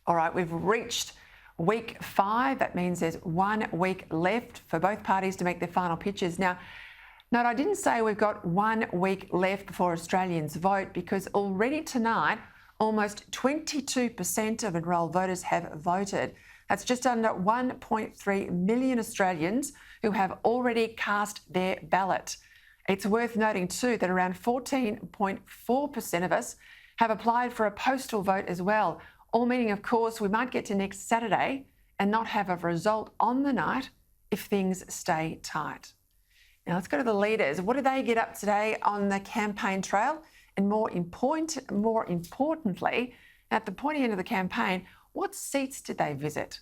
All right, we've reached week 5. That means there's 1 week left for both parties to make their final pitches. Now, note, I didn't say we've got 1 week left before Australians vote, because already tonight, almost 22% of enrolled voters have voted. That's just under 1.3 million Australians who have already cast their ballot. It's worth noting too that around 14.4% of us have applied for a postal vote as well, all meaning, of course, we might get to next Saturday and not have a result on the night if things stay tight. Now let's go to the leaders. What did they get up today on the campaign trail? And more importantly, at the pointy end of the campaign, what seats did they visit?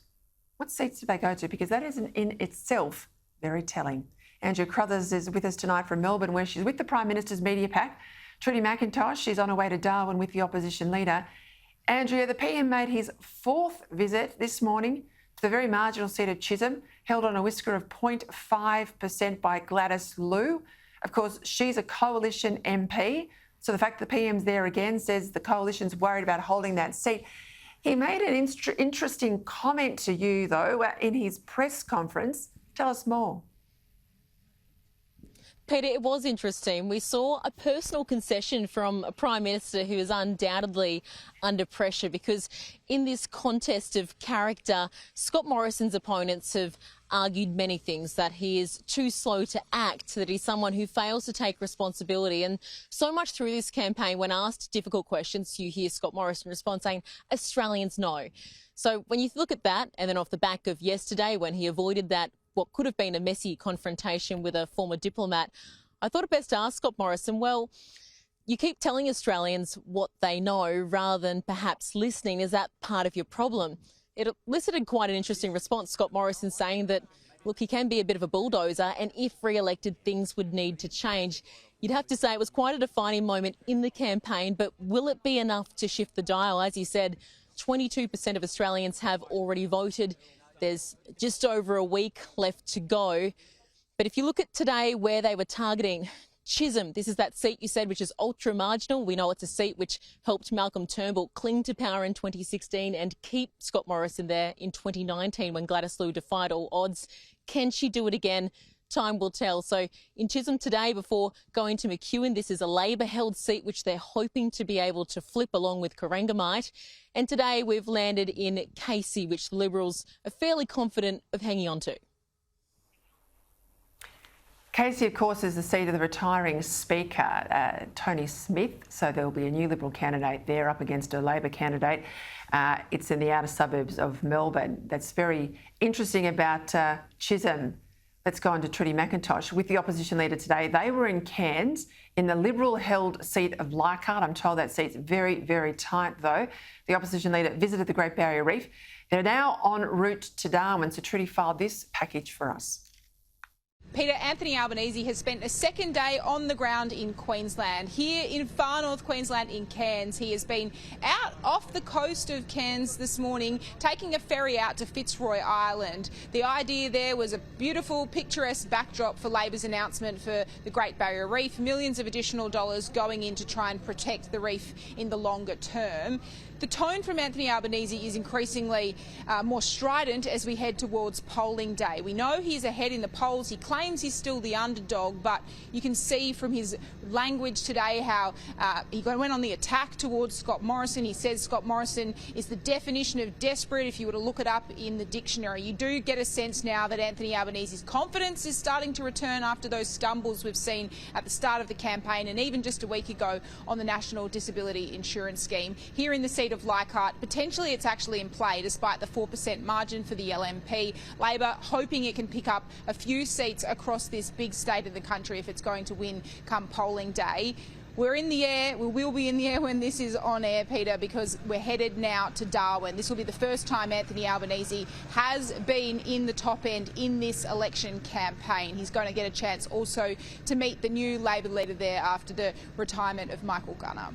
What seats did they go to? Because that is in itself very telling. Andrea Crothers is with us tonight from Melbourne, where she's with the Prime Minister's media pack. Trudy McIntosh, she's on her way to Darwin with the opposition leader. Andrea, the PM made his 4th visit this morning to the very marginal seat of Chisholm, held on a whisker of 0.5% by Gladys Liu. Of course, she's a coalition MP, so the fact that the PM's there again says the coalition's worried about holding that seat. He made an interesting comment to you, though, in his press conference. Tell us more. Peter, it was interesting. We saw a personal concession from a Prime Minister who is undoubtedly under pressure, because in this contest of character, Scott Morrison's opponents have argued many things: that he is too slow to act, that he's someone who fails to take responsibility. And so much through this campaign, when asked difficult questions, you hear Scott Morrison respond saying, Australians know. So when you look at that, and then off the back of yesterday when he avoided that what could have been a messy confrontation with a former diplomat, I thought it best to ask Scott Morrison, well, you keep telling Australians what they know rather than perhaps listening. Is that part of your problem? It elicited quite an interesting response, Scott Morrison saying that, look, he can be a bit of a bulldozer, and if re-elected, things would need to change. You'd have to say it was quite a defining moment in the campaign, but will it be enough to shift the dial? As you said, 22% of Australians have already voted. There's just over a week left to go. But if you look at today where they were targeting, Chisholm, this is that seat you said which is ultra-marginal. We know it's a seat which helped Malcolm Turnbull cling to power in 2016 and keep Scott Morrison there in 2019 when Gladys Liu defied all odds. Can she do it again? Time will tell. So in Chisholm today, before going to McEwen, this is a Labor-held seat which they're hoping to be able to flip along with Corangamite. And today we've landed in Casey, which the Liberals are fairly confident of hanging on to. Casey, of course, is the seat of the retiring Speaker, Tony Smith, so there'll be a new Liberal candidate there up against a Labor candidate. It's in the outer suburbs of Melbourne. That's very interesting about Chisholm. Let's go on to Trudy McIntosh with the opposition leader today. They were in Cairns in the Liberal-held seat of Leichhardt. I'm told that seat's very, very tight, though. The opposition leader visited the Great Barrier Reef. They're now en route to Darwin, so Trudy filed this package for us. Peter, Anthony Albanese has spent a second day on the ground in Queensland. Here in far north Queensland in Cairns, he has been out off the coast of Cairns this morning, taking a ferry out to Fitzroy Island. The idea there was a beautiful, picturesque backdrop for Labor's announcement for the Great Barrier Reef, millions of additional dollars going in to try and protect the reef in the longer term. The tone from Anthony Albanese is increasingly more strident as we head towards polling day. We know he's ahead in the polls. He claims he's still the underdog, but you can see from his language today how he went on the attack towards Scott Morrison. He says Scott Morrison is the definition of desperate if you were to look it up in the dictionary. You do get a sense now that Anthony Albanese's confidence is starting to return after those stumbles we've seen at the start of the campaign and even just a week ago on the National Disability Insurance Scheme. Here in the seat of Leichhardt, potentially it's actually in play despite the 4% margin for the LNP. Labor hoping it can pick up a few seats across this big state of the country if it's going to win come polling day. We're in the air, we will be in the air when this is on air, Peter, because we're headed now to Darwin. This will be the first time Anthony Albanese has been in the top end in this election campaign. He's going to get a chance also to meet the new Labor leader there after the retirement of Michael Gunner.